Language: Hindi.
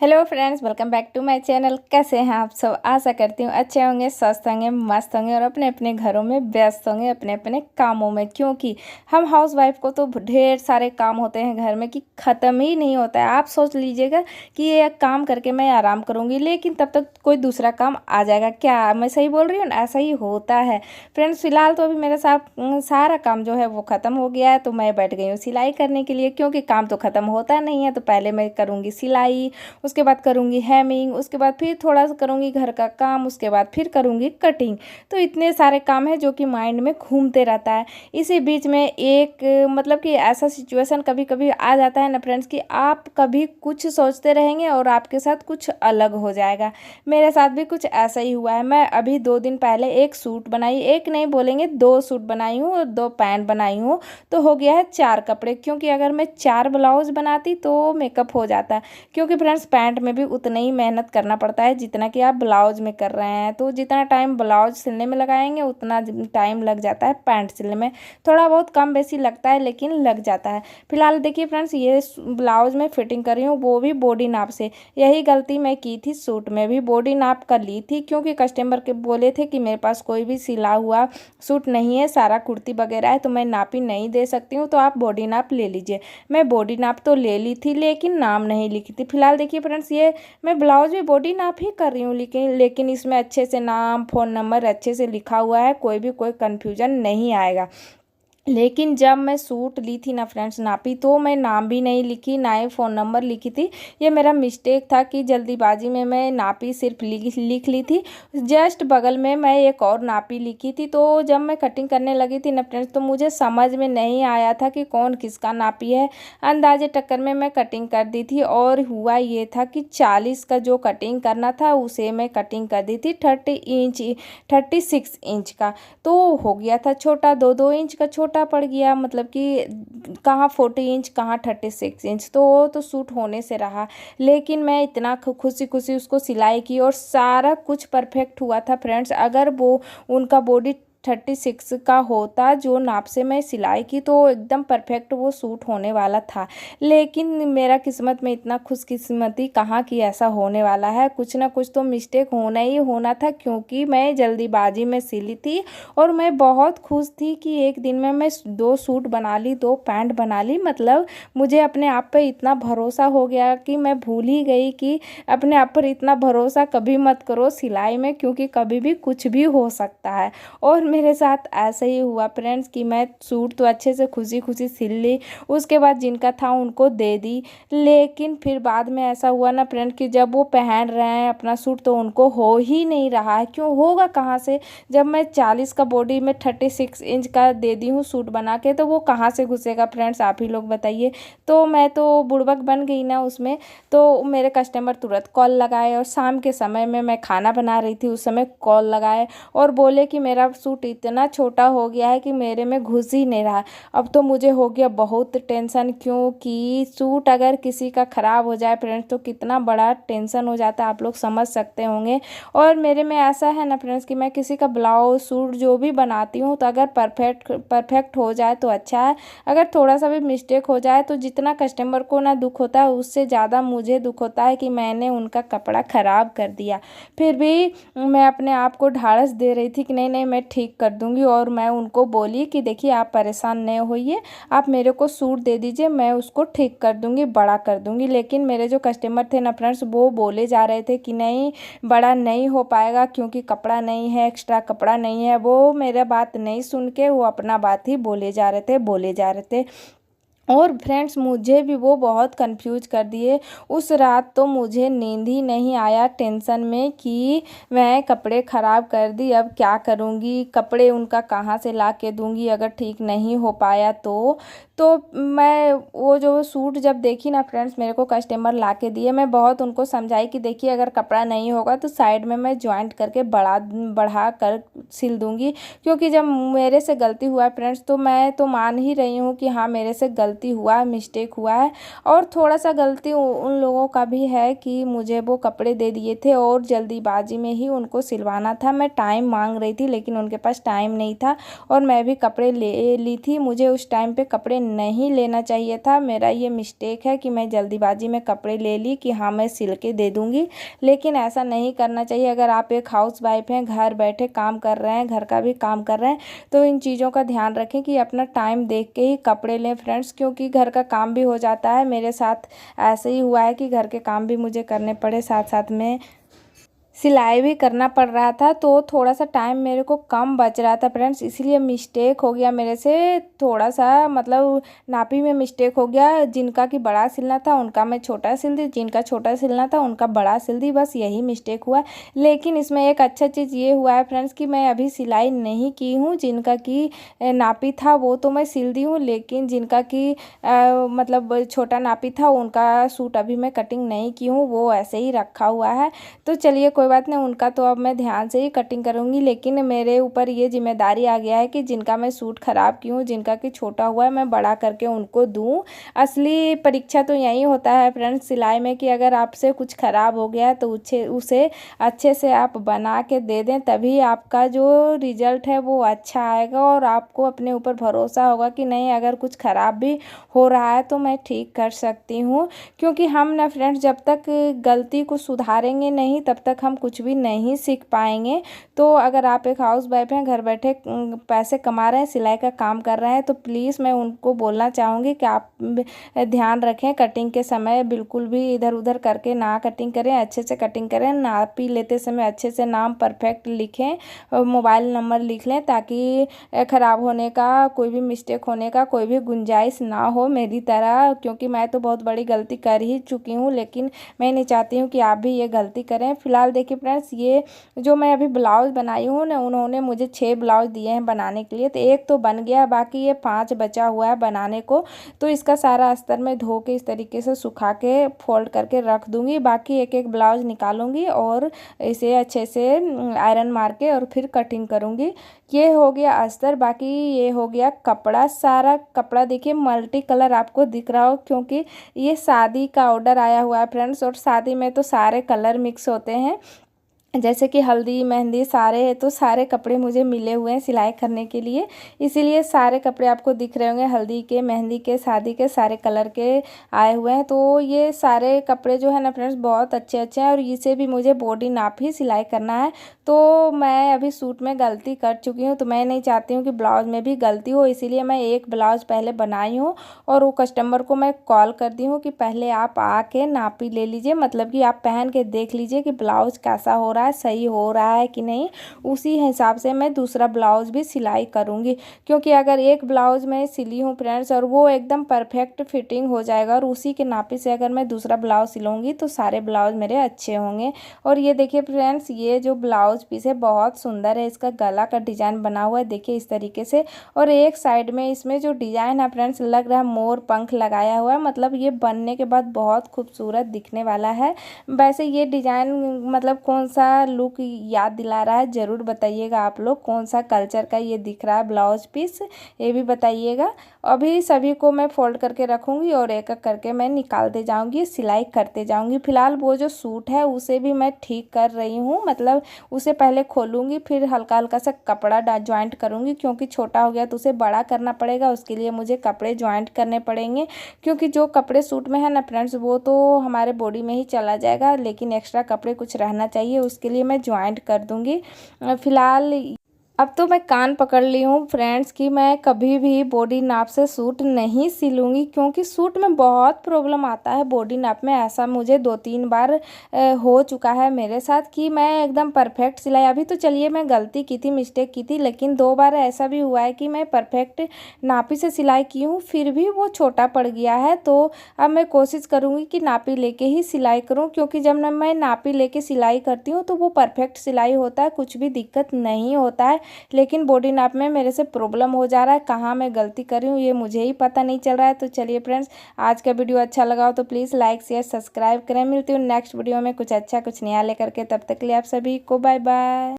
Hello friends, welcome back to my channel. कैसे हैं आप सब? आशा करती हूँ अच्छे होंगे, स्वस्थ होंगे, मस्त होंगे और अपने अपने घरों में व्यस्त होंगे अपने अपने कामों में। क्योंकि हम हाउस वाइफ को तो ढेर सारे काम होते हैं घर में कि ख़त्म ही नहीं होता है। आप सोच लीजिएगा कि ये काम करके मैं आराम करूँगी, लेकिन तब तक कोई दूसरा काम आ जाएगा। क्या मैं सही बोल रही हूँ? ऐसा ही होता है फ्रेंड्स। फिलहाल तो अभी मेरे साथ सारा काम जो है वो ख़त्म हो गया है, तो मैं बैठ गई हूँ सिलाई करने के लिए। क्योंकि काम तो ख़त्म होता नहीं है, तो पहले मैं करूँगी सिलाई, उसके बाद करूँगी हेमिंग, उसके बाद फिर थोड़ा सा करूँगी घर का काम, उसके बाद फिर करूँगी कटिंग। तो इतने सारे काम हैं जो कि माइंड में घूमते रहता है। इसी बीच में एक मतलब कि ऐसा सिचुएशन कभी कभी आ जाता है ना फ्रेंड्स कि आप कभी कुछ सोचते रहेंगे और आपके साथ कुछ अलग हो जाएगा। मेरे साथ भी कुछ ऐसा ही हुआ है। मैं अभी 2 दिन पहले एक सूट बनाई, एक नहीं बोलेंगे 2 सूट बनाई हूँ और 2 पैंट बनाई हूँ, तो हो गया है 4 कपड़े। क्योंकि अगर मैं 4 ब्लाउज बनाती तो मेकअप हो जाता। क्योंकि फ्रेंड्स पैंट में भी उतना ही मेहनत करना पड़ता है जितना कि आप ब्लाउज में कर रहे हैं। तो जितना टाइम ब्लाउज सिलने में लगाएंगे उतना टाइम लग जाता है पैंट सिलने में। थोड़ा बहुत कम बेसी लगता है, लेकिन लग जाता है। फिलहाल देखिए फ्रेंड्स, ये ब्लाउज में फिटिंग कर रही हूँ, वो भी बॉडी नाप से। यही गलती मैं की थी, सूट में भी बॉडी नाप कर ली थी। क्योंकि कस्टमर के बोले थे कि मेरे पास कोई भी सिला हुआ सूट नहीं है, सारा कुर्ती वगैरह है, तो मैं नापी नहीं दे सकती हूँ, तो आप बॉडी नाप ले लीजिए। मैं बॉडी नाप तो ले ली थी, लेकिन नाम नहीं लिखी थी। फिलहाल देखिए फ्रेंड्स, ये मैं ब्लाउज भी बॉडी नाप ही कर रही हूँ, लेकिन इसमें अच्छे से नाम, फ़ोन नंबर अच्छे से लिखा हुआ है, कोई कन्फ्यूजन नहीं आएगा। लेकिन जब मैं सूट ली थी ना फ्रेंड्स नापी, तो मैं नाम भी नहीं लिखी, ना ही फ़ोन नंबर लिखी थी। ये मेरा मिस्टेक था कि जल्दीबाजी में मैं नापी सिर्फ लिख ली थी। जस्ट बगल में मैं एक और नापी लिखी थी। तो जब मैं कटिंग करने लगी थी ना फ्रेंड्स, तो मुझे समझ में नहीं आया था कि कौन किसका नापी है। अंदाजे टक्कर में मैं कटिंग कर दी थी, और हुआ ये था कि 40 का जो कटिंग करना था उसे मैं कटिंग कर दी थी 36 इंच का। तो हो गया था छोटा, 2-2 इंच का छोटा पड़ गया। मतलब कि कहाँ 40 इंच, कहाँ 36 इंच, तो वो तो सूट होने से रहा। लेकिन मैं इतना खुशी खुशी उसको सिलाई की और सारा कुछ परफेक्ट हुआ था फ्रेंड्स। अगर वो उनका बॉडी 36 का होता जो नाप से मैं सिलाई की, तो एकदम परफेक्ट वो सूट होने वाला था। लेकिन मेरा किस्मत में इतना खुशकिस्मती कहाँ कि ऐसा होने वाला है। कुछ ना कुछ तो मिस्टेक होना ही होना था, क्योंकि मैं जल्दीबाजी में सिली थी। और मैं बहुत खुश थी कि एक दिन में मैं 2 सूट बना ली, 2 पैंट बना ली। मतलब मुझे अपने आप पे इतना भरोसा हो गया कि मैं भूल ही गई कि अपने आप पर इतना भरोसा कभी मत करो सिलाई में, क्योंकि कभी भी कुछ भी हो सकता है। और मेरे साथ ऐसा ही हुआ फ्रेंड्स कि मैं सूट तो अच्छे से खुशी खुशी सिल ली, उसके बाद जिनका था उनको दे दी। लेकिन फिर बाद में ऐसा हुआ ना फ्रेंड कि जब वो पहन रहे हैं अपना सूट, तो उनको हो ही नहीं रहा है। क्यों होगा कहाँ से? जब मैं 40 का बॉडी में 36 इंच का दे दी हूँ सूट बना के, तो वो कहाँ से घुसेगा फ्रेंड्स, आप ही लोग बताइए। तो मैं तो बुड़बक बन गई ना उसमें। तो मेरे कस्टमर तुरंत कॉल लगाए, और शाम के समय में मैं खाना बना रही थी, उस समय कॉल लगाए और बोले कि मेरा सूट इतना छोटा हो गया है कि मेरे में घुस ही नहीं रहा। अब तो मुझे हो गया बहुत टेंशन, क्योंकि सूट अगर किसी का ख़राब हो जाए फ्रेंड्स, तो कितना बड़ा टेंशन हो जाता है, आप लोग समझ सकते होंगे। और मेरे में ऐसा है ना फ्रेंड्स कि मैं किसी का ब्लाउज सूट जो भी बनाती हूँ, तो अगर परफेक्ट हो जाए तो अच्छा है। अगर थोड़ा सा भी मिस्टेक हो जाए, तो जितना कस्टमर को ना दुख होता है, उससे ज़्यादा मुझे दुख होता है कि मैंने उनका कपड़ा ख़राब कर दिया। फिर भी मैं अपने आप को ढाढ़स दे रही थी कि नहीं नहीं, मैं ठीक कर दूंगी। और मैं उनको बोली कि देखिए आप परेशान नहीं होइए, आप मेरे को सूट दे दीजिए, मैं उसको ठीक कर दूंगी, बड़ा कर दूंगी। लेकिन मेरे जो कस्टमर थे ना फ्रेंड्स, वो बोले जा रहे थे कि नहीं, बड़ा नहीं हो पाएगा, क्योंकि कपड़ा नहीं है, एक्स्ट्रा कपड़ा नहीं है। वो मेरा बात नहीं सुन के वो अपना बात ही बोले जा रहे थे। और फ्रेंड्स मुझे भी वो बहुत कंफ्यूज कर दिए। उस रात तो मुझे नींद ही नहीं आया टेंशन में कि मैं कपड़े ख़राब कर दी, अब क्या करूँगी, कपड़े उनका कहाँ से ला के दूँगी अगर ठीक नहीं हो पाया तो मैं वो जो सूट जब देखी ना फ्रेंड्स, मेरे को कस्टमर ला के दिए, मैं बहुत उनको समझाई कि देखिए अगर कपड़ा नहीं होगा तो साइड में मैं जॉइंट करके बढ़ा कर सिल दूँगी। क्योंकि जब मेरे से गलती हुआ फ्रेंड्स, तो मैं तो मान ही रही हूँ कि हाँ मेरे से गलती गलती हुआ, मिस्टेक हुआ है। और थोड़ा सा गलती उन लोगों का भी है कि मुझे वो कपड़े दे दिए थे और जल्दीबाजी में ही उनको सिलवाना था। मैं टाइम मांग रही थी लेकिन उनके पास टाइम नहीं था और मैं भी कपड़े ले ली थी। मुझे उस टाइम पे कपड़े नहीं लेना चाहिए था। मेरा ये मिस्टेक है कि मैं जल्दीबाजी में कपड़े ले ली कि हाँ मैं सिल के दे दूँगी, लेकिन ऐसा नहीं करना चाहिए। अगर आप एक हाउस वाइफ हैं, घर बैठे काम कर रहे हैं, घर का भी काम कर रहे हैं, तो इन चीज़ों का ध्यान रखें कि अपना टाइम देख के ही कपड़े लें फ्रेंड्स, क्योंकि घर का काम भी हो जाता है। मेरे साथ ऐसे ही हुआ है कि घर के काम भी मुझे करने पड़े, साथ साथ में सिलाई भी करना पड़ रहा था, तो थोड़ा सा टाइम मेरे को कम बच रहा था फ्रेंड्स, इसीलिए मिस्टेक हो गया मेरे से। थोड़ा सा मतलब नापी में मिस्टेक हो गया। जिनका कि बड़ा सिलना था उनका मैं छोटा सिल दी, जिनका छोटा सिलना था उनका बड़ा सिल दी, बस यही मिस्टेक हुआ। लेकिन इसमें एक अच्छा चीज़ ये हुआ है फ्रेंड्स कि मैं अभी सिलाई नहीं की हूँ। जिनका कि नापी था वो तो मैं सिल दी हूँ, लेकिन जिनका कि मतलब छोटा नापी था उनका सूट अभी मैं कटिंग नहीं की हूँ, वो ऐसे ही रखा हुआ है। तो चलिए कोई बात नहीं, उनका तो अब मैं ध्यान से ही कटिंग करूँगी, लेकिन मेरे ऊपर ये जिम्मेदारी आ गया है कि जिनका मैं सूट ख़राब की हूँ, जिनका कि छोटा हुआ है, मैं बड़ा करके उनको दूँ। असली परीक्षा तो यही होता है फ्रेंड्स सिलाई में कि अगर आपसे कुछ ख़राब हो गया है तो उसे अच्छे से आप बना के दे दें, तभी आपका जो रिज़ल्ट है वो अच्छा आएगा और आपको अपने ऊपर भरोसा होगा कि नहीं अगर कुछ ख़राब भी हो रहा है तो मैं ठीक कर सकती हूँ। क्योंकि हम ना फ्रेंड्स जब तक गलती को सुधारेंगे नहीं तब तक हम कुछ भी नहीं सीख पाएंगे। तो अगर आप एक हाउस वाइफ हैं, घर बैठे पैसे कमा रहे हैं, सिलाई का काम कर रहे हैं, तो प्लीज़ मैं उनको बोलना चाहूँगी कि आप ध्यान रखें कटिंग के समय बिल्कुल भी इधर उधर करके ना कटिंग करें, अच्छे से कटिंग करें। नापी लेते समय अच्छे से नाम परफेक्ट लिखें और मोबाइल नंबर लिख लें ताकि ख़राब होने का, कोई भी मिस्टेक होने का कोई भी गुंजाइश ना हो मेरी तरह, क्योंकि मैं तो बहुत बड़ी गलती कर ही चुकी हूँ, लेकिन मैं नहीं चाहती हूँ कि आप भी ये गलती करें। फिलहाल देखिए फ्रेंड्स, ये जो मैं अभी ब्लाउज़ बनाई हूँ ना, उन्होंने मुझे 6 ब्लाउज़ दिए हैं बनाने के लिए, तो एक तो बन गया, बाकी ये 5 बचा हुआ है बनाने को। तो इसका सारा अस्तर मैं धो के इस तरीके से सुखा के फोल्ड करके रख दूँगी। बाकी एक एक ब्लाउज़ निकालूंगी और इसे अच्छे से आयरन मार के और फिर कटिंग करूँगी। ये हो गया अस्तर, बाकी ये हो गया कपड़ा। सारा कपड़ा देखिए मल्टी कलर आपको दिख रहा हो, क्योंकि ये शादी का ऑर्डर आया हुआ है फ्रेंड्स, और शादी में तो सारे कलर मिक्स होते हैं, जैसे कि हल्दी मेहंदी सारे हैं, तो सारे कपड़े मुझे मिले हुए हैं सिलाई करने के लिए, इसीलिए सारे कपड़े आपको दिख रहे होंगे, हल्दी के, मेहंदी के, शादी के, सारे कलर के आए हुए हैं। तो ये सारे कपड़े जो है ना फ्रेंड्स बहुत अच्छे अच्छे हैं और इसे भी मुझे बॉडी नाप ही सिलाई करना है। तो मैं अभी सूट में गलती कर चुकी हूँ, तो मैं नहीं चाहती हूँ कि ब्लाउज़ में भी गलती हो, इसीलिए मैं एक ब्लाउज़ पहले बनाई हूँ और वो कस्टमर को मैं कॉल कर दी हूँ कि पहले आप आके नापी ले लीजिए, मतलब कि आप पहन के देख लीजिए कि ब्लाउज़ कैसा हो रहा है, सही हो रहा है कि नहीं। उसी हिसाब से मैं दूसरा ब्लाउज़ भी सिलाई करूँगी, क्योंकि अगर एक ब्लाउज़ मैं सिली हूँ फ्रेंड्स और वो एकदम परफेक्ट फिटिंग हो जाएगा और उसी के नापी से अगर मैं दूसरा ब्लाउज़ सिलूँगी तो सारे ब्लाउज़ मेरे अच्छे होंगे। और ये देखिए फ्रेंड्स, ये जो ब्लाउज़ पीस है बहुत सुंदर है, इसका गला का डिज़ाइन बना हुआ है देखिए इस तरीके से, और एक साइड में इसमें जो डिज़ाइन है फ्रेंड्स लग रहा है मोर पंख लगाया हुआ है, मतलब ये बनने के बाद बहुत खूबसूरत दिखने वाला है। वैसे ये डिज़ाइन मतलब कौन सा लुक याद दिला रहा है ज़रूर बताइएगा आप लोग, कौन सा कल्चर का ये दिख रहा है ब्लाउज पीस, ये भी बताइएगा। अभी सभी को मैं फोल्ड करके रखूँगी और एक एक करके मैं निकालते जाऊँगी, सिलाई करते जाऊँगी। फिलहाल वो जो सूट है उसे भी मैं ठीक कर रही हूँ, मतलब उसे पहले खोलूँगी फिर हल्का हल्का सा कपड़ा ज्वाइंट करूँगी, क्योंकि छोटा हो गया तो उसे बड़ा करना पड़ेगा, उसके लिए मुझे कपड़े ज्वाइंट करने पड़ेंगे। क्योंकि जो कपड़े सूट में है ना फ्रेंड्स वो तो हमारे बॉडी में ही चला जाएगा, लेकिन एक्स्ट्रा कपड़े कुछ रहना चाहिए, उसके लिए मैं ज्वाइंट कर दूँगी। फिलहाल अब तो मैं कान पकड़ ली हूँ फ्रेंड्स कि मैं कभी भी बॉडी नाप से सूट नहीं सिलूँगी, क्योंकि सूट में बहुत प्रॉब्लम आता है बॉडी नाप में। ऐसा मुझे 2-3 बार हो चुका है मेरे साथ कि मैं एकदम परफेक्ट सिलाई, अभी तो चलिए मैं गलती की थी, मिस्टेक की थी, लेकिन 2 बार ऐसा भी हुआ है कि मैं परफेक्ट नापी से सिलाई की हूँ फिर भी वो छोटा पड़ गया है। तो अब मैं कोशिश करूँगी कि नापी लेके ही सिलाई करूँ, क्योंकि जब मैं नापी लेके सिलाई करती हूँ तो वो परफेक्ट सिलाई होता है, कुछ भी दिक्कत नहीं होता है। लेकिन बॉडी नाप में मेरे से प्रॉब्लम हो जा रहा है, कहाँ मैं गलती कर रही हूँ ये मुझे ही पता नहीं चल रहा है। तो चलिए फ्रेंड्स, आज का वीडियो अच्छा लगा हो तो प्लीज़ लाइक शेयर सब्सक्राइब करें। मिलती हूँ नेक्स्ट वीडियो में कुछ अच्छा कुछ नया लेकर के, तब तक के लिए आप सभी को बाय बाय।